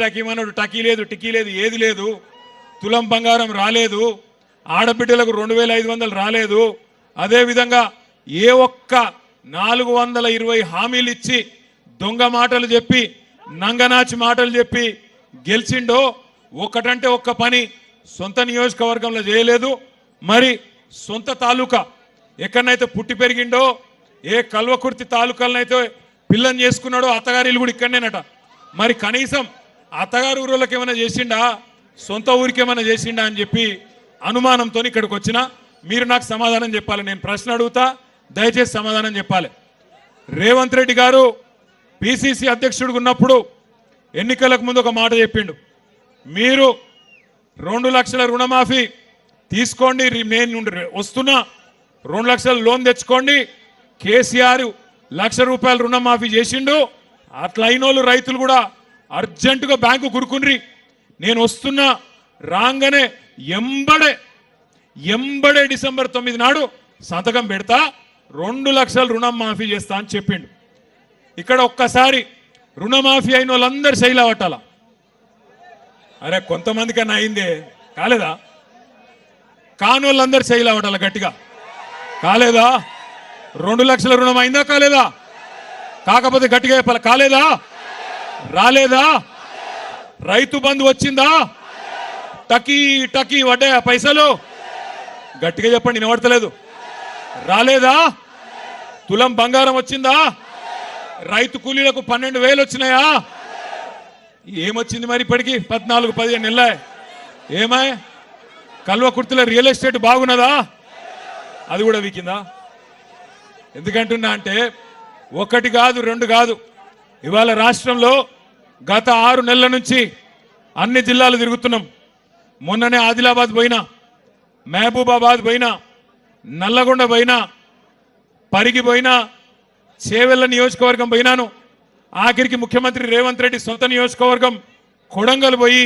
టకీమన్నాడు. టకీ లేదు, టికీ లేదు, ఏది లేదు. తులం బంగారం రాలేదు, ఆడబిడ్డలకు 2500 రాలేదు. అదేవిధంగా ఏ ఒక్క 420 హామీలు ఇచ్చి దొంగ మాటలు చెప్పి నంగనాచి మాటలు చెప్పి గెలిచిండో ఒకటంటే ఒక్క పని సొంత నియోజకవర్గంలో చేయలేదు. మరి సొంత తాలూకా ఎక్కడనైతే పుట్టి పెరిగిండో, ఏ కల్వకుర్తి తాలూకాలనైతే పిల్లని చేసుకున్నాడో అత్తగారి కూడా ఇక్కడనేనట. మరి కనీసం అత్తగారు ఊళ్ళకి ఏమైనా చేసిండా, సొంత ఊరికి ఏమైనా చేసిండా అని చెప్పి అనుమానంతో ఇక్కడికి వచ్చినా మీరు నాకు సమాధానం చెప్పాలి. నేను ప్రశ్న అడుగుతా, దయచేసి సమాధానం చెప్పాలి. రేవంత్ రెడ్డి గారు పిసిసి అధ్యక్షుడిగా ఉన్నప్పుడు ఎన్నికలకు ముందు ఒక మాట చెప్పిండు, మీరు 2 లక్షల రుణమాఫీ తీసుకోండి, నేను వస్తున్నా 2 లక్షల లోన్ తెచ్చుకోండి. కేసీఆర్ 1 లక్ష రూపాయల రుణమాఫీ చేసిండు. అట్లా అయినోళ్ళు రైతులు కూడా అర్జెంటుగా బ్యాంకు కురుకుండ్రి, నేను వస్తున్నా, రాగానే ఎంబడే డిసెంబర్ 9 నాడు సంతకం పెడతా, 2 లక్షల రుణం మాఫీ చేస్తా అని చెప్పిండు. ఇక్కడ ఒక్కసారి రుణమాఫీ అయిన వాళ్ళందరూ శైలా పట్టాల. అరే కొంతమందికన్నా అయిందే, కాలేదా? కానోళ్ళందరూ శైలా పట్టాల గట్టిగా. కాలేదా? 2 లక్షల రుణం అయిందా కాలేదా? కాకపోతే గట్టిగా చెప్పాలి, కాలేదా? రాలేదా? రైతు బంధు వచ్చిందా? టకీ టకీ పడ్డాయా పైసలు? గట్టిగా చెప్పండి, వినబడతలేదు. రాలేదా? తులం బంగారం వచ్చిందా? రైతు కూలీలకు 12,000 వచ్చినాయా? ఏమొచ్చింది మరి ఇప్పటికి? 14-15 నెలలే. ఏమాయ్ కల్వకుర్తిలో రియల్ ఎస్టేట్ బాగున్నదా? అది కూడా వీకిందా? ఎందుకంటున్నా అంటే 1 కాదు 2 కాదు, ఇవాళ రాష్ట్రంలో గత 6 నెలల నుంచి అన్ని జిల్లాలు తిరుగుతున్నాం. మొన్ననే ఆదిలాబాద్ పోయినా, మహబూబాబాద్ పోయినా, నల్లగొండ పోయినా, పరిగి పోయినా, చేవెళ్ల నియోజకవర్గం పోయినాను. ఆఖరికి ముఖ్యమంత్రి రేవంత్ రెడ్డి సొంత నియోజకవర్గం కొడంగల్ పోయి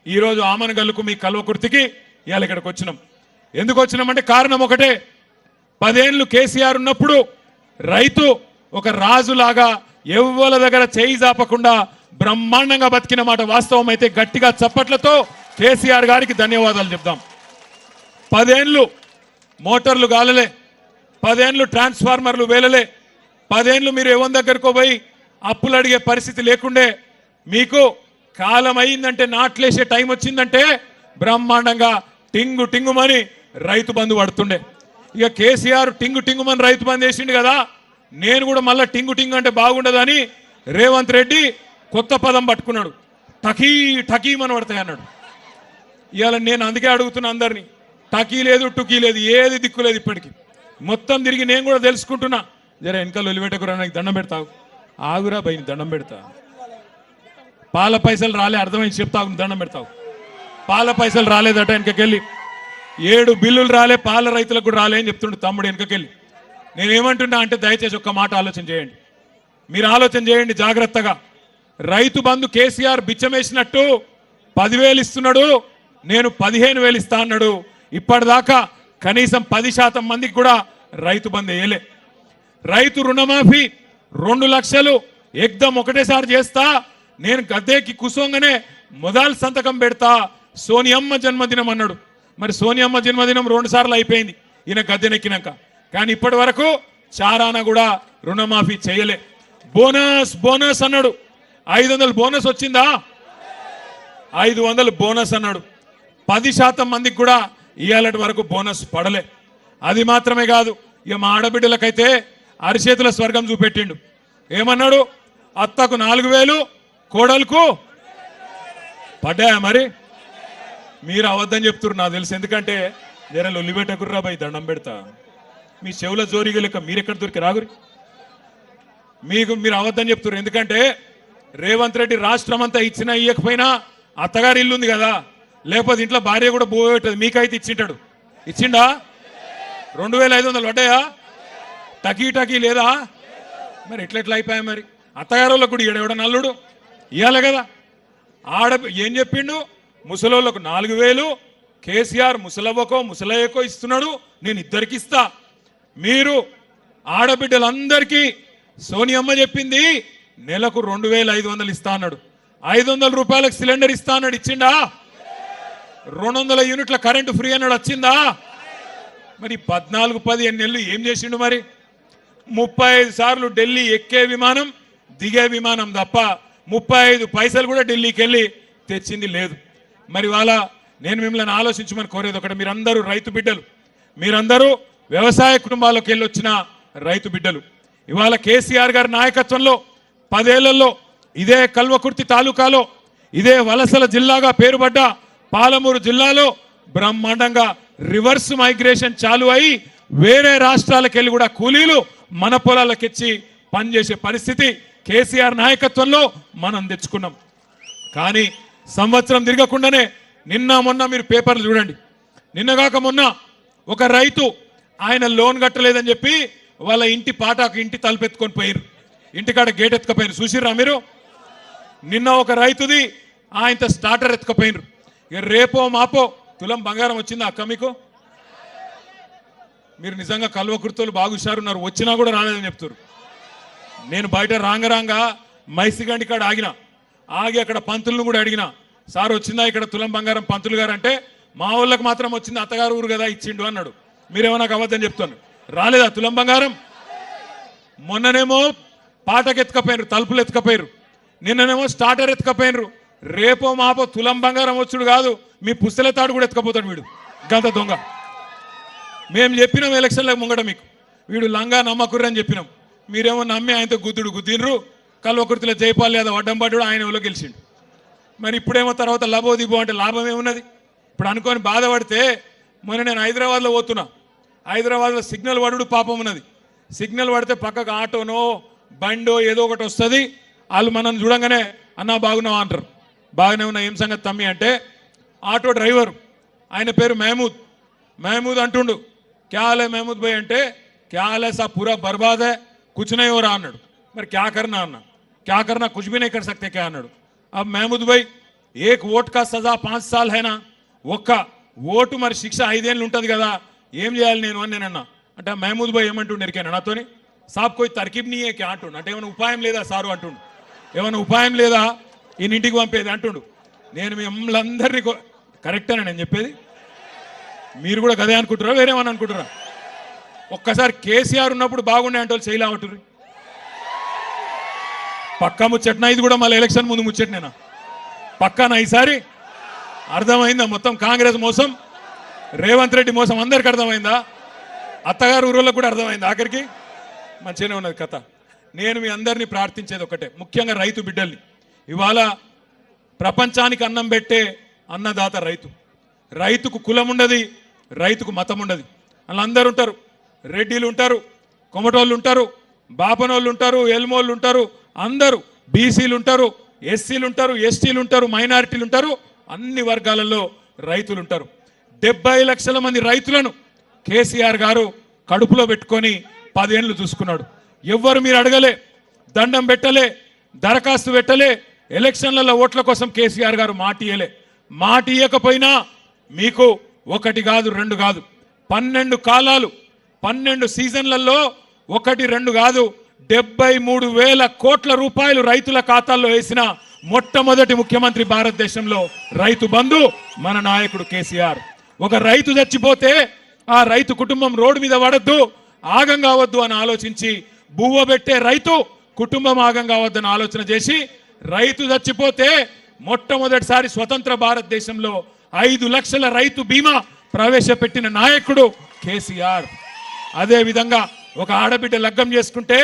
ఈరోజు ఆమనగల్లుకు మీ కల్వకుర్తికి ఇవాళ ఇక్కడికి వచ్చినాం. ఎందుకు వచ్చినామంటే కారణం ఒకటే, 10 ఏళ్ళు కేసీఆర్ ఉన్నప్పుడు రైతు ఒక రాజులాగా ఎవ్వల దగ్గర చేయి జాపకుండా బ్రహ్మాండంగా బతికిన మాట వాస్తవం అయితే గట్టిగా చప్పట్లతో కేసీఆర్ గారికి ధన్యవాదాలు చెప్దాం. 10 ఏళ్ళు మోటార్లు గాలలే, 10 ఏళ్ళు ట్రాన్స్ఫార్మర్లు వేలలే, 10 ఏళ్ళు మీరు ఎవరి దగ్గరకు పోయి అప్పులు అడిగే పరిస్థితి లేకుండే. మీకు కాలం అయిందంటే, నాట్లేసే టైం వచ్చిందంటే బ్రహ్మాండంగా టింగు టింగుమని రైతు బంధు పడుతుండే. ఇక కేసీఆర్ టింగు టింగుమని రైతు బంధు వేసిండు కదా, నేను కూడా మళ్ళీ టింగు టింగు అంటే బాగుండదని రేవంత్ రెడ్డి కొత్త పదం పట్టుకున్నాడు, టకీ టకీమని పడతాయి అన్నాడు. ఇవాళ నేను అందుకే అడుగుతున్నా అందరినీ, టకీ లేదు టుకీ లేదు, ఏది దిక్కు లేదు. ఇప్పటికి మొత్తం తిరిగి నేను కూడా తెలుసుకుంటున్నా. జర వెనకాల ఒలిపెట్టకురా, నాకు దండం పెడతావు, ఆగురా బయని దండం పెడతా. పాల పైసలు రాలే, అర్థమైంది చెప్తావు, దండం పెడతావు. పాల పైసలు రాలేదట వెనకకెళ్ళి, 7 బిల్లులు రాలే, పాల రైతులకు కూడా రాలే అని చెప్తుండే తమ్ముడు వెనకకెళ్ళి. నేనేమంటున్నా అంటే దయచేసి ఒక్క మాట ఆలోచన చేయండి, మీరు ఆలోచన చేయండి జాగ్రత్తగా. రైతు బంధు కేసీఆర్ బిచ్చమేసినట్టు 10,000 ఇస్తున్నాడు, నేను 15,000 ఇస్తా అన్నాడు. ఇప్పటిదాకా కనీసం 10% మందికి కూడా రైతు బంధు వేయలే. రైతు రుణమాఫీ 2 లక్షలు ఎగ్దం ఒకటేసారి చేస్తా, నేను గద్దెకి కుసోంగానే మొదలు సంతకం పెడతా, సోనియమ్మ జన్మదినం అన్నాడు. మరి సోనియమ్మ జన్మదినం 2 సార్లు అయిపోయింది ఈయన గద్దెనెక్కినాక, కానీ ఇప్పటి వరకు చారాన కూడా రుణమాఫీ చేయలే. బోనస్ బోనస్ అన్నాడు, 500 బోనస్ వచ్చిందా? 500 బోనస్ అన్నాడు. 10% మందికి కూడా ఇవాళటి వరకు బోనస్ పడలే. అది మాత్రమే కాదు, ఇక మా ఆడబిడ్డలకైతే అరిచేతుల స్వర్గం చూపెట్టిండు. ఏమన్నాడు? అత్తకు 4,000, కోడలకు పడ్డాయా? మరి మీరు అవద్దని చెప్తున్నారు నాకు తెలుసు, ఎందుకంటే జర లొల్లిపెట్టకుర్రా బై, దండం పెడతా. మీ చెవుల జోరిగా లెక్క మీరెక్కడ దొరికి రాగురి, మీరు అవద్దని చెప్తున్నారు. ఎందుకంటే రేవంత్ రెడ్డి రాష్ట్రం అంతా ఇచ్చినా ఇయ్యకపోయినా అత్తగారి ఇల్లు ఉంది కదా, లేకపోతే ఇంట్లో భార్య కూడా పోయేటది. మీకైతే ఇచ్చింటాడు, ఇచ్చిండా? 2,500 పడ్డాయా? టకీ టకీ లేదా? మరి ఎట్లెట్లా అయిపోయా? మరి అత్తగారులకు కూడా ఈడెవడ నల్లుడు ఇవ్వాలి కదా. ఏం చెప్పిండు? ముసలోళ్ళకు 4,000, కేసీఆర్ ముసలవ్వకో ముసలయ్యకో ఇస్తున్నాడు, నేను ఇద్దరికి ఇస్తా. మీరు ఆడబిడ్డలందరికీ సోనియమ్మ చెప్పింది నెలకు 2,500 ఇస్తా అన్నాడు. 500 రూపాయలకు సిలిండర్ ఇస్తా అన్నాడు, ఇచ్చిండా? 200 యూనిట్ల కరెంటు ఫ్రీ అన్నాడు, వచ్చిందా? మరి 14-15 నెలలు ఏం చేసిండు? మరి 35 సార్లు ఢిల్లీ ఎక్కే విమానం దిగే విమానం తప్ప 35 పైసలు కూడా ఢిల్లీకి వెళ్ళి తెచ్చింది లేదు. మరి వాళ్ళ నేను మిమ్మల్ని ఆలోచించమని కోరేది ఒకటి, మీరందరూ రైతు బిడ్డలు, మీరందరూ వ్యవసాయ కుటుంబాలకు వెళ్ళి వచ్చిన రైతు బిడ్డలు. ఇవాళ కేసీఆర్ గారి నాయకత్వంలో 10 ఏళ్లలో ఇదే కల్వకుర్తి తాలూకాలో, ఇదే వలసల జిల్లాగా పేరుపడ్డ పాలమూరు జిల్లాలో బ్రహ్మాండంగా రివర్స్ మైగ్రేషన్ చాలు అయి వేరే రాష్ట్రాలకు వెళ్ళి కూడా కూలీలు మన పొలాలకెచ్చి పనిచేసే పరిస్థితి కేసీఆర్ నాయకత్వంలో మనం తెచ్చుకున్నాం. కానీ సంవత్సరం తిరగకుండానే నిన్న మొన్న మీరు పేపర్లు చూడండి, నిన్నగాక మొన్న ఒక రైతు ఆయన లోన్ కట్టలేదని చెప్పి వాళ్ళ ఇంటి పాటాకు ఇంటి తలుపెత్తుకొని పోయారు, ఇంటికాడ గేట్ ఎత్తుకపోయారు. చూసిర్రా మీరు? నిన్న ఒక రైతుది ఆయనతో స్టార్టర్ ఎత్తుకపోయినరు. ఇక రేపో మాపో తులం బంగారం వచ్చిందా అక్క మీకు? మీరు నిజంగా కల్వకుర్తోలు బాగా హుషారున్నారు, వచ్చినా కూడా రాలేదని చెప్తారు. నేను బయట రాంగరాంగా మైసిగండి కాడ ఆగి అక్కడ పంతులను కూడా అడిగిన, సార్ వచ్చిందా ఇక్కడ తులం బంగారం పంతులు గారు అంటే, మా వాళ్ళకి మాత్రం వచ్చింది, అత్తగారు ఊరు కదా ఇచ్చిండు అన్నాడు. మీరేమో నాకు అబద్ధం చెప్తాను, రాలేదా తులం బంగారం? మొన్ననేమో పాటకు ఎత్తుకపోయినరు, తలుపులు ఎత్తుకపోయారు, నిన్ననేమో స్టార్టర్ ఎత్తుకపోయినరు. రేపో మాపో తులం బంగారం వచ్చుడు కాదు, మీ పుస్తల తాడు కూడా ఎత్తుకపోతాడు వీడు, గంత దొంగ. మేము చెప్పినాం ఎలక్షన్లకు ముంగట మీకు, వీడు లంగా నమ్మకుర్రని చెప్పినాం, మీరేమో నమ్మి ఆయనతో గుద్దినరు. కల్వకుర్తిలో జైపాల్ యాదవ్ అడ్డం పడ్డాడు, ఆయన ఎవరో గెలిచిండు. మరి ఇప్పుడేమో తర్వాత లబో దిబో అంటే లాభం ఏమున్నది? ఇప్పుడు అనుకొని బాధపడితే, మొన్న నేను హైదరాబాద్లో పోతున్నా, హైదరాబాద్లో సిగ్నల్ పడుడు పాపం ఉన్నది. సిగ్నల్ పడితే పక్కకు ఆటోనో బండో ఏదో ఒకటి వస్తుంది, వాళ్ళు మనం చూడంగానే అన్నా బాగున్నావా అంటారు. బాగానే ఉన్నా, ఏం సంగతి తమ్మి అంటే, ఆటో డ్రైవర్ ఆయన పేరు మహమూద్ అంటుండు. క్యాలే మహమూద్ భాయ్ అంటే, క్యాలే సా పూరా బర్బాద్ హై కుచ్ నహీ హో రా అన్నాడు. మరి క్యా కర్నా అన్నా, క్యా కర్నా కుచ్ భీ నహీ కర్ సక్తే క్యా అన్నాడు. అబ్ మహమూద్ భాయ్ ఏక్ ఓట్ కా సజా 5 సాల్ హైనా, ఒక్క ఓటు మరి శిక్ష 5 ఏళ్ళు ఉంటుంది కదా, ఏం చేయాలి నేను అని నేనన్నా. అంటే మహమూద్ భాయ్ ఏమంటుండు ఎరికాను నాతోని, సాబ్ కోయి తర్కీబ్ నీయే క్యా అంటుండు. అంటే ఏమైనా ఉపాయం లేదా సారు అంటుండు, ఏమైనా ఉపాయం లేదా ఈయన ఇంటికి పంపేది అంటుండు. నేను మిమ్మల్ని అందరినీ కరెక్టేనా నేను చెప్పేది? మీరు కూడా గదే అనుకుంటారా, వేరేమని అనుకుంటారా? ఒక్కసారి కేసీఆర్ ఉన్నప్పుడు బాగుండే అంటే వాళ్ళు చేయలేమంటారు. పక్కా ముచ్చట్నా ఇది కూడా? మళ్ళీ ఎలక్షన్ ముందు ముచ్చట్నేనా? పక్కానా ఈసారి? అర్థమైందా మొత్తం కాంగ్రెస్ మోసం, రేవంత్ రెడ్డి మోసం అందరికి అర్థమైందా? అత్తగారు ఊరోళ్ళకు కూడా అర్థమైందా? ఆఖరికి మంచిగానే ఉన్నది కథ. నేను మీ అందరినీ ప్రార్థించేది ఒకటే, ముఖ్యంగా రైతు బిడ్డల్ని. ఇవాళ ప్రపంచానికి అన్నం పెట్టే అన్నదాత రైతు. రైతుకు కులం ఉండదు, రైతుకు మతం ఉండదు. వాళ్ళందరూ ఉంటారు, రెడ్డిలు ఉంటారు, కొమటోళ్ళు ఉంటారు, బాపనోళ్ళు ఉంటారు, ఎల్మోళ్ళు ఉంటారు, అందరూ బీసీలు ఉంటారు, ఎస్సీలు ఉంటారు, ఎస్టీలు ఉంటారు, మైనారిటీలు ఉంటారు, అన్ని వర్గాలలో రైతులు ఉంటారు. 70 లక్షల మంది రైతులను కేసీఆర్ గారు కడుపులో పెట్టుకొని 10 ఏళ్ళు చూసుకున్నాడు. ఎవ్వరు మీరు అడగలే, దండం పెట్టలే, దరఖాస్తు పెట్టలే, ఎలక్షన్లలో ఓట్ల కోసం కేసీఆర్ గారు మాట ఇయ్యకపోయినా మీకు 1 కాదు 2 కాదు 12 కాలాలు 12 సీజన్లలో 1 2 కాదు 73,000 కోట్ల రూపాయలు రైతుల ఖాతాల్లో వేసిన మొట్టమొదటి ముఖ్యమంత్రి భారతదేశంలో రైతు బంధు మన నాయకుడు కేసీఆర్. ఒక రైతు చచ్చిపోతే ఆ రైతు కుటుంబం రోడ్డు మీద పడద్దు, ఆగం కావద్దు అని ఆలోచించి, బువ్వ పెట్టే రైతు కుటుంబం ఆగం కావద్దని ఆలోచన చేసి, రైతు చచ్చిపోతే మొట్టమొదటిసారి స్వతంత్ర భారతదేశంలో 5 లక్షల రైతు బీమా ప్రవేశపెట్టిన నాయకుడు కేసీఆర్. అదే విధంగా ఒక ఆడబిడ్డ లగ్గం చేసుకుంటే